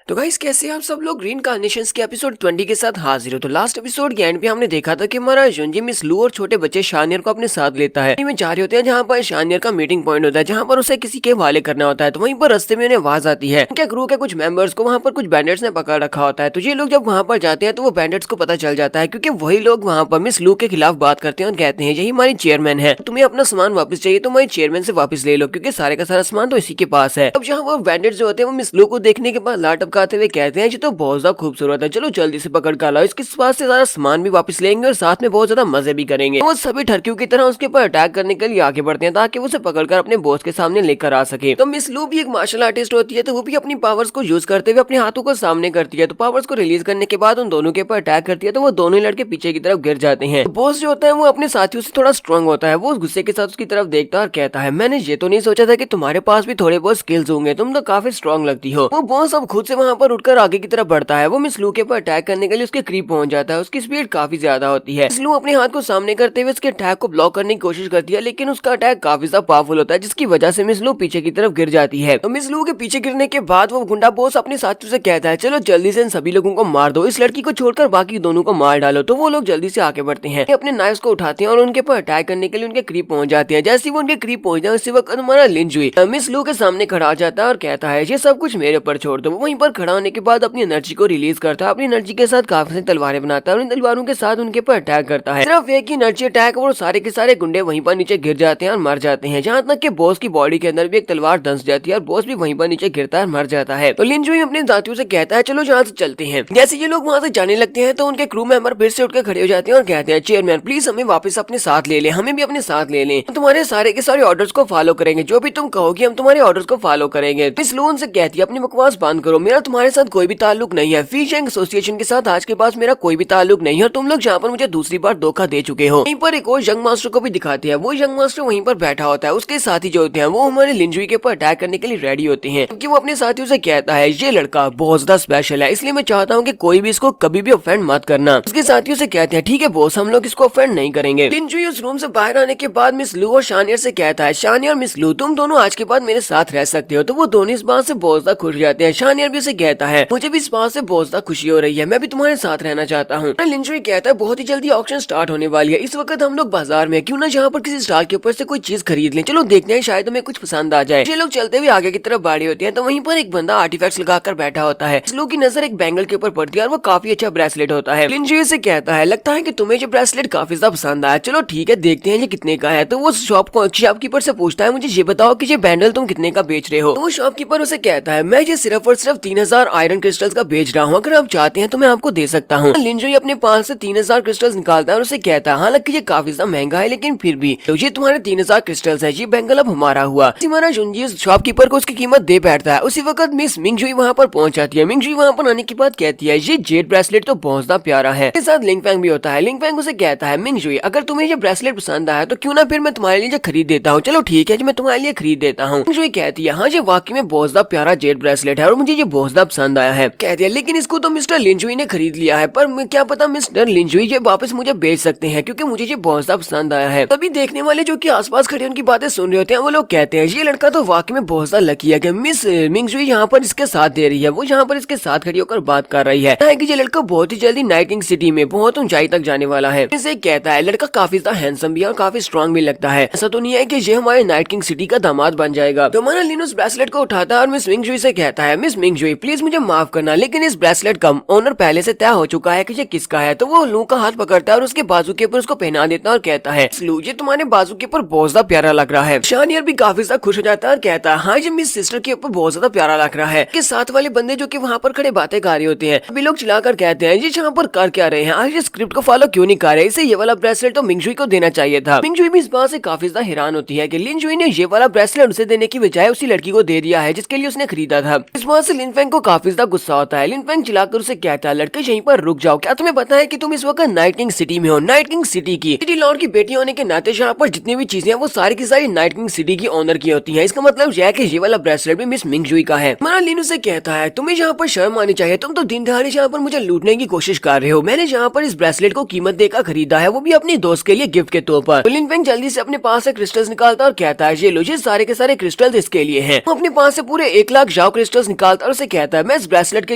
तो गाइस कैसे हैं आप सब लोग। ग्रीन कार्नेशंस के एपिसोड 20 के साथ हाजिर हो। तो लास्ट एपिसोड के एंड पे हमने देखा था कि हमारा जुंजी मिस लू और छोटे बच्चे शानियर को अपने साथ लेता है। में जा रहे होते हैं जहाँ पर शानियर का मीटिंग पॉइंट होता है, जहाँ पर उसे किसी के हवाले करना होता है। तो वहीं पर रास्ते में उन्हें आवाज आती है उनके क्रू के कुछ मेंबर्स को वहाँ पर कुछ बैंडेट्स ने पकड़ रखा होता है। तो ये लोग जब वहाँ पर जाते हैं तो वो बैंडेट्स को पता चल जाता है, क्योंकि वही लोग वहाँ पर मिस लू के खिलाफ बात करते हैं और कहते हैं यही हमारी चेयरमैन है, तुम्हें अपना सामान वापस चाहिए तो हमारी चेयरमैन से वापस ले लो, क्योंकि सारे का सारा सामान तो इसी के पास है। अब जहाँ वो बैंडेट्स जो होते हैं वो मिस लू को देखने के बाद लाट टपकाते हुए कहते हैं तो बहुत ज्यादा खूबसूरत है, चलो जल्दी से पकड़ कर लाओ, इसके पास से सारा सामान भी वापस लेंगे और साथ में बहुत ज्यादा मजे भी करेंगे। वो सभी ठरकियों की तरह उसके ऊपर अटैक करने के लिए आगे बढ़ते हैं ताकि वो उसे पकड़कर अपने बॉस के सामने लेकर आ सके। तो मिस लू भी एक मार्शल आर्टिस्ट होती है, तो वो भी अपनी पावर्स को यूज करते हुए अपने हाथों को सामने करती है। तो पावर्स को रिलीज करने के बाद उन दोनों के ऊपर अटैक करती है, तो वो दोनों लड़के पीछे की तरफ गिर जाते हैं। बॉस जो होता है वो अपने साथियों से थोड़ा स्ट्रांग होता है, वो उस गुस्से के साथ उसकी तरफ देखता है और कहता है मैंने ये तो नहीं सोचा था कि तुम्हारे पास भी थोड़े बहुत स्किल्स होंगे, तुम तो काफी स्ट्रांग लगती हो। वो बॉस अब खुद से वहां पर उठकर आगे की तरफ बढ़ता है। वो मिस लू के ऊपर अटैक करने के लिए उसके करीब पहुंच जाता है। उसकी स्पीड काफी ज्यादा होती है। मिस लू अपने हाथ को सामने करते हुए उसके अटैक को ब्लॉक करने की कोशिश करती है, लेकिन उसका अटैक काफी ज्यादा पावरफुल होता है, जिसकी वजह से मिस लू पीछे की तरफ गिर जाती है। तो मिस लू के पीछे गिरने के बाद वो गुंडा बॉस अपने साथियों से कहता है चलो जल्दी से इन सभी लोगों को मार दो, इस लड़की को छोड़कर बाकी दोनों को मार डालो। तो वो लोग जल्दी से आगे बढ़ते हैं, अपने नाइफ्स को उठाते हैं और उनके ऊपर अटैक करने के लिए उनके करीब पहुंच जाते हैं। जैसे वो उनके करीब पहुंच जाए उसी वक्त हमारा लिंजुई मिस लू के सामने खड़ा हो जाता है और कहता है ये सब कुछ मेरे ऊपर छोड़ दो। वहीं पर खड़ा होने के बाद अपनी एनर्जी को रिलीज करता है, अपनी एनर्जी के साथ काफी सारी तलवारें बनाता है और इन तलवारों के साथ उनके ऊपर अटैक करता है। सिर्फ एक ही एनर्जी अटैक और सारे के सारे गुंडे वहीं पर नीचे गिर जाते हैं और मर जाते हैं। जहाँ तक कि बॉस की बॉडी के अंदर भी एक तलवार धंस जाती है और बॉस भी वहीं पर नीचे गिरता है और मर जाता है। तो लिंजुई अपने साथियों से कहता है चलो यहाँ से चलते हैं। जैसे ये लोग वहाँ से जाने लगते हैं तो उनके क्रू मेंबर फिर से उठकर खड़े हो जाते हैं और कहते हैं चेयरमैन प्लीज हमें वापस अपने साथ ले लें, हमें भी अपने साथ ले लें, तुम्हारे सारे के सारे ऑर्डर्स को फॉलो करेंगे, जो भी तुम कहोगे हम तुम्हारे ऑर्डर्स को फॉलो करेंगे। मिस लू उनसे कहती है अपनी बकवास बंद करो, मेरा तुम्हारे साथ कोई भी ताल्लुक नहीं है, फिश एंड एसोसिएशन के साथ आज के पास मेरा कोई भी ताल्लुक नहीं है और तुम लोग जहाँ पर मुझे दूसरी बार धोखा दे चुके हो। वहीं पर एक और यंग मास्टर को भी दिखाते हैं, वो यंग मास्टर वहीं पर बैठा होता है, उसके साथी जो होते हैं वो हमारे लिंजुई के ऊपर अटैक करने के लिए रेडी होते हैं, क्योंकि वो अपने साथियों से कहता है ये लड़का बहुत ज्यादा स्पेशल है, इसलिए मैं चाहता हूँ कि कोई भी इसको कभी भी ऑफेंड मत करना। उसके साथियों से कहते हैं ठीक है बॉस, हम लोग इसको ऑफेंड नहीं करेंगे। लिंजुई उस रूम से बाहर आने के बाद मिस लू और शानियर से कहता है शानियर और मिस लू तुम दोनों आज के बाद मेरे साथ रह सकते हो। तो वो दोनों इस बात से बहुत ज्यादा खुश जाते हैं। शानियर भी उसे कहता है मुझे भी इस बात से बहुत ज्यादा खुशी हो रही है, मैं भी तुम्हारे साथ रहना चाहता हूँ। लिंजुई कहता है बहुत ही जल्दी ऑक्शन स्टार्ट होने वाली है, इस वक्त हम लोग बाजार में, क्यों ना जहाँ पर किसी स्टॉल के ऊपर से कोई चीज खरीद लें, चलो देखते हैं शायद हमें कुछ पसंद आ जाए। ये लोग चलते हुए आगे की तरफ बाड़ी होते हैं तो वहीं पर एक बंदा आर्टिफैक्ट्स लगाकर बैठा होता है। लोग की नजर एक बैंगल के ऊपर पड़ती है और वो काफी अच्छा ब्रेसलेट होता है। लिंजुई से कहता है लगता है कि तुम्हें ये ब्रेसलेट काफी ज्यादा पसंद आया, चलो ठीक है देखते हैं ये कितने का है। तो वो शॉपकीपर से पूछता है मुझे ये बताओ कि ये बैंडल तुम कितने का बेच रहे हो। तो वो शॉपकीपर उसे कहता है मैं ये सिर्फ और सिर्फ 3000 आयरन क्रिस्टल्स का बेच रहा हूँ, अगर आप चाहते हैं तो मैं आपको दे सकता हूँ। लिंजुई अपने पास से 3000 क्रिस्टल्स निकालता है और उसे कहता है हालांकि ये काफी ज्यादा महंगा है लेकिन फिर भी तो ये तुम्हारे 3000 क्रिस्टल्स है, ये बैंगल अब हमारा हुआ। हमारा जुंजी शॉपकीपर को उसकी कीमत दे बैठता है। उसी वक्त मिस मिंगजुई वहाँ पर पहुंच जाती है। मिंगजुई वहाँ पर आने के बाद कहती है ये जेड ब्रेसलेट तो बहुत ज्यादा प्यारा है। इसके साथ लिंगफैंग भी होता है। लिंगफैंग उसे कहता है मिंगजुई अगर तुम्हें ये ब्रेसलेट पसंद आया तो क्यों ना फिर मैं तुम्हारे लिए खरीद देता हूँ। चलो ठीक है मैं तुम्हारे लिए खरीद देता हूँ। मिंगजुई कहती है हाँ ये वाकई में बहुत ज्यादा प्यारा जेड ब्रेसलेट है और मुझे ये बहुत ज्यादा पसंद आया है। कहती है लेकिन इसको तो मिस्टर लिंजुई ने खरीद लिया है, पर क्या पता मिस्टर लिंजुई ये वापस मुझे बेच सकते हैं क्योंकि मुझे ये बहुत ज्यादा पसंद आया है। तभी देखने वाले जो कि आसपास खड़े उनकी बातें सुन रहे होते हैं वो लोग कहते हैं ये लड़का तो वाकई में बहुत ज्यादा लकी है कि मिस मिंगजुई यहाँ पर इसके साथ दे रही है, वो यहाँ पर इसके साथ खड़ी होकर बात कर रही है कि ये लड़का बहुत ही जल्दी नाइट किंग सिटी में बहुत ऊंचाई तक जाने वाला है। इसे कहता है लड़का काफी ज्यादा हैंडसम भी है और काफी स्ट्रॉन्ग भी लगता है, ऐसा तो नहीं है कि ये हमारे नाइट किंग सिटी का दामाद बन जाएगा। तो हमारा लिनोस ब्रेसलेट को उठाता है और मिस मिंगजुई से कहता है मिस मिंगजुई प्लीज मुझे माफ करना लेकिन इस ब्रेसलेट का ओनर पहले से तय हो चुका है कि ये किसका है। तो वो लू का हाथ पकड़ता है और उसके बाजू के ऊपर उसको पहना देता है और कहता है लू ये तुम्हारे बाजू के ऊपर बहुत ज्यादा प्यारा लग रहा है। शानियर भी काफी ज्यादा खुश हो जाता है और कहता है हाँ ये मिस सिस्टर के ऊपर बहुत ज्यादा प्यारा लग रहा है। के साथ वाले बंदे जो कि वहाँ पर खड़े बातें कर रहे होते हैं अभी लोग चिल्लाकर कहते हैं ये यहाँ पर कर क्या रहे हैं, आज ये स्क्रिप्ट को फॉलो क्यों नहीं कर रहे, इसे ये वाला ब्रेसलेट तो मिंगजुई को देना चाहिए था। मिंगजुई भी इस बात से काफी ज्यादा हैरान होती है कि लिंजुई ने ये वाला ब्रेसलेट उसे देने की बजाय उसी लड़की को दे दिया है जिसके लिए उसने खरीदा था। इस बात से लिनफेंग को काफी ज्यादा गुस्सा होता है। लिनफेंग चिल्लाकर उसे कहता है लड़के यहीं पर रुक जाओ, क्या तुम्हें पता है कि तुम इस वक्त नाइट किंग सिटी में हो, नाइट किंग सिटी की सिटी लॉर्ड की बेटी होने के नाते यहाँ पर जितनी भी चीजें हैं वो सारी की सारी नाइट किंग सिटी की ऑनर की होती है। इसका मतलब यह है कि ये वाला ब्रेसलेट भी मिस मिंगजुई का है। हमारा लिन उसे कहता है तुम्हें यहाँ पर शर्म आनी चाहिए, तुम तो दिन दहाड़े यहाँ पर मुझे लूटने की कोशिश कर रहे हो, मैंने यहाँ पर इस ब्रेसलेट को कीमत देकर खरीदा है वो भी अपने दोस्त के लिए गिफ्ट के तौर पर। तो लिनफेंग जल्दी से अपने पास से क्रिस्टल्स निकालता और कहता है ये लो ये सारे के सारे क्रिस्टल्स इसके लिए हैं। वो अपने पास से पूरे 1 लाख जाओ क्रिस्टल्स निकालता और उसे कहता है मैं इस ब्रेसलेट के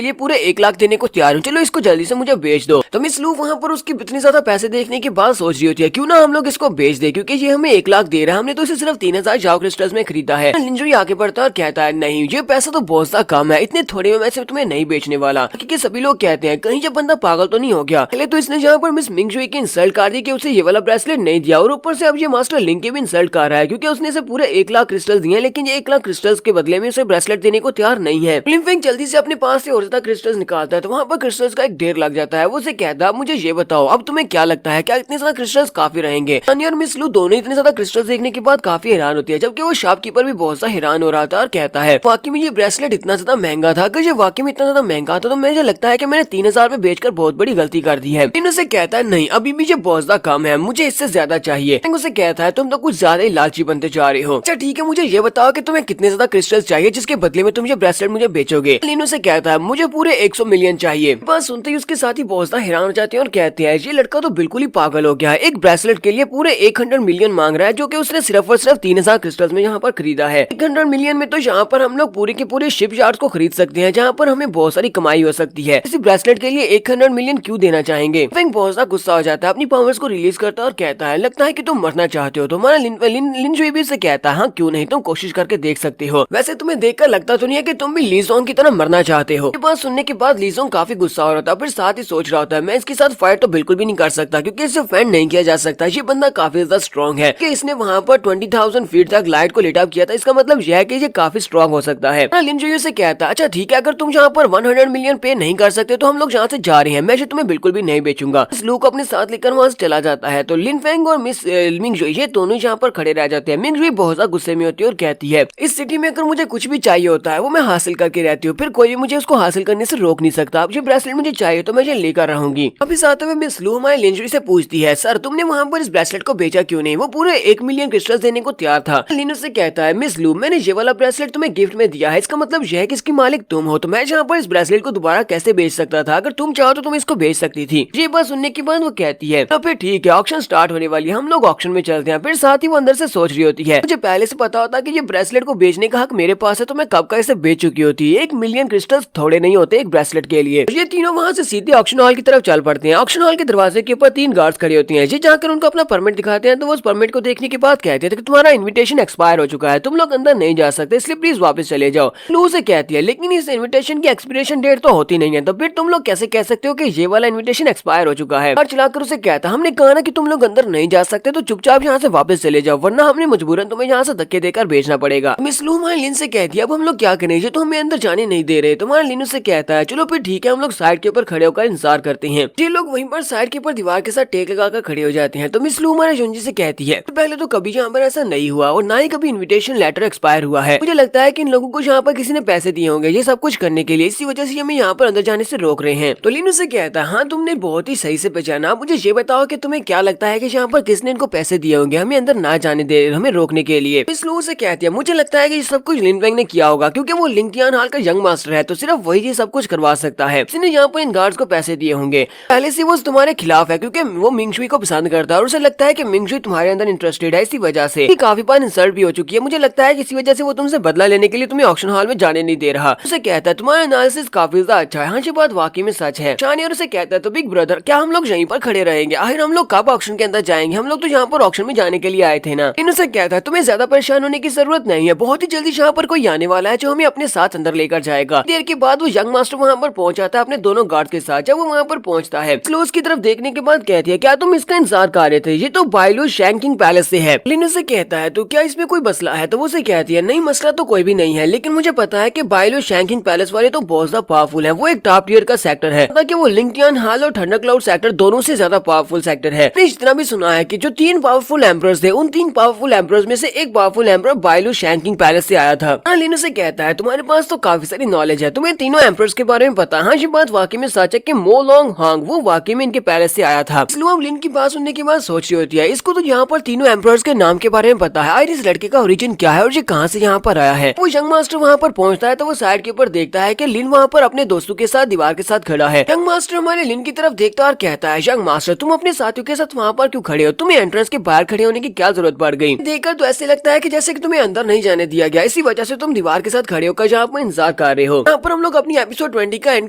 लिए पूरे 1 लाख देने को तैयार हूँ, चलो इसको जल्दी से मुझे बेच दो। तो मिस लू वहाँ पर उसकी इतनी ज्यादा पैसे देखने के बाद सोच रही होती है क्यों ना हम लोग इसको बेच दे, क्योंकि ये हमें 1 लाख दे रहा है, हमने तो इसे सिर्फ 3000 जाओ क्रिस्टल्स में खरीदा है। लिंजुई आगे बढ़ता है और कहता है नहीं ये पैसा तो बहुत सा कम है, इतने थोड़े में मैं सिर्फ तुम्हें नहीं बेचने वाला, क्योंकि सभी लोग कहते हैं कहीं जब बंदा पागल तो नहीं हो गया। पहले तो इसने जहाँ पर मिस मिंगजुई की इंसल्ट कर दी कि उसे ये वाला ब्रेसलेट नहीं दिया, और ऊपर से अब ये मास्टर लिंग की भी इंसल्ट कर रहा है क्योंकि उसने इसे पूरे 1 लाख क्रिस्टल दिए, लेकिन ये 1 लाख क्रिस्टल्स के बदले में उसे ब्रेसलेट देने को तैयार नहीं है। लिंफेंग जल्दी से अपने पास से और ज्यादा क्रिस्टल्स निकालता है तो वहाँ पर क्रिस्टल्स का एक ढेर लग जाता है। वो उसे कहता है मुझे ये बताओ अब तुम्हें क्या लगता है क्या इतने ज्यादा क्रिस्टल्स काफी रहेंगे? सनी और मिस लू दोनों इतने ज्यादा क्रिस्टल्स देखने के बाद काफी हैरान होती है, जबकि वो शॉपकीपर भी बहुत सा हैरान हो रहा था और कहता है वाकई में ये ब्रेसलेट इतना ज्यादा महंगा था, अगर ये वाकई में इतना ज्यादा महंगा था तो मुझे लगता है कि मैंने 3000 में बेचकर बहुत बड़ी गलती कर दी है। इन उसे कहता है नहीं अभी भी ये बहुत ज्यादा कम है, मुझे इससे ज्यादा चाहिए। उसे कहता है तुम तो कुछ ज्यादा ही लालची बनते जा रहे हो। अच्छा ठीक है मुझे ये बताओ कि तुम्हें कितने ज्यादा क्रिस्टल्स चाहिए जिसके बदले में तुम ये ब्रेसलेट मुझे बेचोगे? लिन उसे कहता है मुझे पूरे 100 मिलियन चाहिए। बात सुनते ही उसके साथी बहुत ज्यादा हैरान हो जाते हैं और कहते हैं ये लड़का तो बिल्कुल ही पागल हो गया है, एक ब्रेसलेट के लिए पूरे 100 मिलियन मांग रहा है जो कि उसने सिर्फ और सिर्फ 3000 क्रिस्टल्स में यहाँ पर खरीदा है। 100 मिलियन में तो यहाँ पर हम लोग पूरे के पूरे शिप यार्ड को खरीद सकते हैं जहाँ पर हमें बहुत सारी कमाई हो सकती है, इसी ब्रेसलेट के लिए 100 मिलियन क्यों देना चाहेंगे? फिंग बहुत ज्यादा गुस्सा हो जाता है, अपनी पावर्स को रिलीज करता है और कहता है लगता है कि तुम मरना चाहते हो। तुम्हारा लिनजुई भी से कहता है हाँ क्यों नहीं, तुम कोशिश करके देख सकते हो, वैसे तुम्हें देखकर लगता तो नहीं है कि तुम भी लीजोंग की तरह मरना चाहते हो। ये बात सुनने के बाद लीजोंग काफी गुस्सा हो रहा था, फिर साथ ही सोच रहा होता है मैं इसके साथ फाइट तो बिल्कुल भी नहीं कर सकता क्योंकि इसे फेंड नहीं किया जा सकता, ये बंदा काफी ज्यादा स्ट्रॉन्ग है कि इसने वहाँ पर 20,000 फीट तक लाइट को लिट अप किया था, इसका मतलब यह है कि ये काफी स्ट्रॉन्ग हो सकता है। लिनजुई से कहता है अच्छा ठीक है अगर तुम यहाँ पर 100 मिलियन पे नहीं कर सकते तो हम लोग यहाँ से जा रहे हैं, मैं तुम्हें बिल्कुल भी नहीं बेचूंगा। इस लू को अपने साथ लेकर वहाँ से चला जाता है तो लिन फेंग और मिस मिंगजुई ये दोनों यहाँ पर खड़े रह जाते हैं। मिंगजुई बहुत ज्यादा गुस्से में होती है और कहती है इस सिटी में अगर मुझे कुछ भी चाहिए होता है वो मैं हासिल करके रहती हूँ, फिर कोई भी मुझे उसको हासिल करने से रोक नहीं सकता। अब ये ब्रेसलेट मुझे चाहिए तो मैं ये लेकर रहूंगी। अभी साथ में मिस लू हमारे लिनजुई से पूछती है सर तुमने वहाँ पर इस ब्रेसलेट को बेचा क्यों नहीं? वो पूरे 1 मिलियन क्रिस्टल्स देने को तैयार था। लिन से कहता है मिस लू मैंने ये वाला ब्रेसलेट तुम्हें गिफ्ट में दिया है, इसका मतलब यह है कि इसकी मालिक तुम हो, तो मैं यहाँ पर इस ब्रेसलेट को दोबारा कैसे बेच सकता था? अगर तुम चाहो तो तुम इसको बेच सकती थी। ये बात सुनने के बाद वो कहती है तो फिर ठीक है ऑक्शन स्टार्ट होने वाली है, हम लोग ऑक्शन में चलते हैं। फिर साथ ही वो अंदर से सोच रही होती है मुझे पहले से पता होता कि ये ब्रेसलेट को बेचने का हक मेरे पास है तो मैं कब का इसे बेच चुकी होती। 1 मिलियन क्रिस्टल्स थोड़े नहीं होते एक ब्रेसलेट के लिए। ये तीनों वहाँ से सीधे ऑक्शन हॉल की तरफ चल पड़ते हैं। ऑक्शन हॉल के दरवाजे के ऊपर 3 गार्ड्स खड़े होती हैं, ये जाकर उनको अपना परमिट दिखाते हैं तो वो उस परमिट को देखने के बाद कहते हैं कि तुम्हारा इन्विटेशन एक्सपायर हो चुका है, तुम लोग अंदर नहीं जा सकते, इसलिए प्लीज वापस चले जाओ। लू से कहती है लेकिन इस इन्विटेशन की एक्सपिरेशन डेट तो होती नहीं है, तो फिर तुम लोग कैसे कह सकते हो कि ये वाला इन्विटेशन एक्सपायर हो चुका है? और चलाकर उसे कहता हमने कहा ना कि तुम लोग अंदर नहीं जा सकते तो चुपचाप यहाँ से वापस चले जाओ वरना हमने मजबूरन तुम्हें यहाँ से धक्के देकर बेचना पड़ेगा। मिस लू हमारे लिन से कहती है अब हम लोग क्या करें, ये तो हमें अंदर जाने नहीं दे रहे। तुम्हारा लिन से कहता है चलो फिर ठीक है हम लोग साइड के ऊपर खड़े होकर इंतजार करते हैं। ये लोग वहीं पर साइड के ऊपर दीवार के साथ टेक लगाकर खड़े हो जाते हैं। तो मिस लू हमारे जुंजी से कहती है पहले तो कभी यहाँ पर ऐसा नहीं हुआ और ना ही कभी इन्विटेशन लेटर एक्सपायर हुआ है, मुझे लगता है कि इन लोगों को यहाँ पर किसी ने पैसे दिए होंगे ये सब कुछ करने के लिए, इसी वजह से हमें यहाँ पर अंदर जाने से रोक रहे हैं। तो लिन से कहता है हाँ तुमने बहुत ही सही से पहचाना, मुझे ये बताओ कि तुम्हें क्या लगता है कि यहाँ पर किसने इनको पैसे दिए होंगे हमें अंदर ना जाने दे हमें रोकने के लिए? मिस लू से कहती है मुझे लगता है कि ये सब कुछ लिन फेंग ने किया होगा क्योंकि वो लिंगटियान हाल का यंग मास्टर है तो सिर्फ वही ये सब कुछ करवा सकता है, इसने यहाँ पर इन गार्ड्स को पैसे दिए होंगे। पहले से वो तुम्हारे खिलाफ है क्योंकि वो मिंगजुई को पसंद करता है और उसे लगता है कि मिंगजुई तुम्हारे अंदर इंटरेस्टेड है, इसी वजह से काफी बार इंसल्ट भी हो चुकी है, मुझे लगता है कि इसी वजह से वो तुमसे बदला लेने के लिए तुम्हें ऑक्शन हॉल में जाने नहीं दे रहा। उसे कहता है तुम्हारा एनालिसिस काफी ज्यादा अच्छा है, हाँ ये बात वाकई में सच है। शानी और उसे कहता है तो बिग ब्रदर क्या हम लोग यहीं पर खड़े रहेंगे, आखिर हम लोग कब ऑक्शन के अंदर जाएंगे, हम लोग तो यहाँ पर ऑक्शन में जाने के लिए आए थे ना। इनसे कहता है तुम्हें ज्यादा परेशान होने की जरूरत नहीं है, बहुत ही जल्दी यहाँ पर कोई आने वाला है जो हमें अपने साथ अंदर लेकर जाएगा। देर के बाद वो यंग मास्टर वहाँ पर पहुंच जाता है अपने दोनों गार्ड के साथ। जब वो वहाँ पर पहुंचता है क्लोज की तरफ देखने के बाद कहती है क्या तुम इसका इंतजार कर रहे थे, ये तो बाइलो शैंकिंग पैलेस से है। लिन से कहता है तो क्या इसमें कोई मसला है? तो वो से कहती है नहीं मसला तो कोई भी नहीं है, लेकिन मुझे पता है कि बाइलो शैंकिंग पैलेस वाले तो बहुत ज्यादा पावरफुल है, वो एक टॉप टियर का सेक्टर है, ताकि वो लिंगटियान हाल और थंडर क्लाउड सेक्टर दोनों से ज्यादा पावरफुल सेक्टर है। मैंने इतना भी सुना है कि जो 3 पावरफुल एम्परर्स थे उन 3 पावरफुल एम्परर्स में से एक पावरफुल एम्परर बाइलो शैंकिंग पैलेस से आया था। लिन से कहता है तुम्हारे पास तो काफी सारी नॉलेज है, तुम्हें तीनों एम्परर्स के बारे में पता है। हाँ ये बात वाकई में सच है कि मो लोंग हांग वो वाकई में इनके पैलेस से आया था। इसलिए अब लिन की बात सुनने के बाद सोच रही होती है इसको तो यहाँ पर तीनों एम्परर्स के नाम के बारे में पता है, आखिर इस लड़के का ओरिजिन क्या है और ये कहाँ से यहाँ पर आया है। वो यंग मास्टर वहाँ पर पहुँचता है तो वो साइड के ऊपर देखता है कि लिन वहाँ पर अपने दोस्तों के साथ दीवार के साथ खड़ा है। यंग मास्टर हमारे लिन की तरफ देखता और कहता है यंग मास्टर तुम अपने साथियों के साथ वहाँ पर क्यों खड़े हो, तुम्हें एंट्रेंस के बाहर खड़े होने की क्या जरूरत पड़ गई? देखकर तो ऐसे लगता है कि जैसे कि तुम्हें अंदर नहीं जाने दिया गया, इसी वजह से तुम दीवार के साथ खड़े होकर यहाँ पर इंतजार कर रहे हो। यहाँ पर हम लोग अपनी एपिसोड 20 का एंड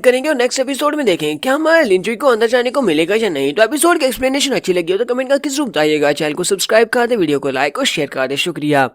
करेंगे और नेक्स्ट एपिसोड में देखेंगे क्या हमारे लिंजुई को अंदर जाने को मिलेगा या नहीं। तो एपिसोड की एक्सप्लेनेशन अच्छी लगी हो तो कमेंट करके जरूर बताइएगा। चैनल को सब्सक्राइब कर दे, वीडियो को लाइक और शेयर कर दे। शुक्रिया।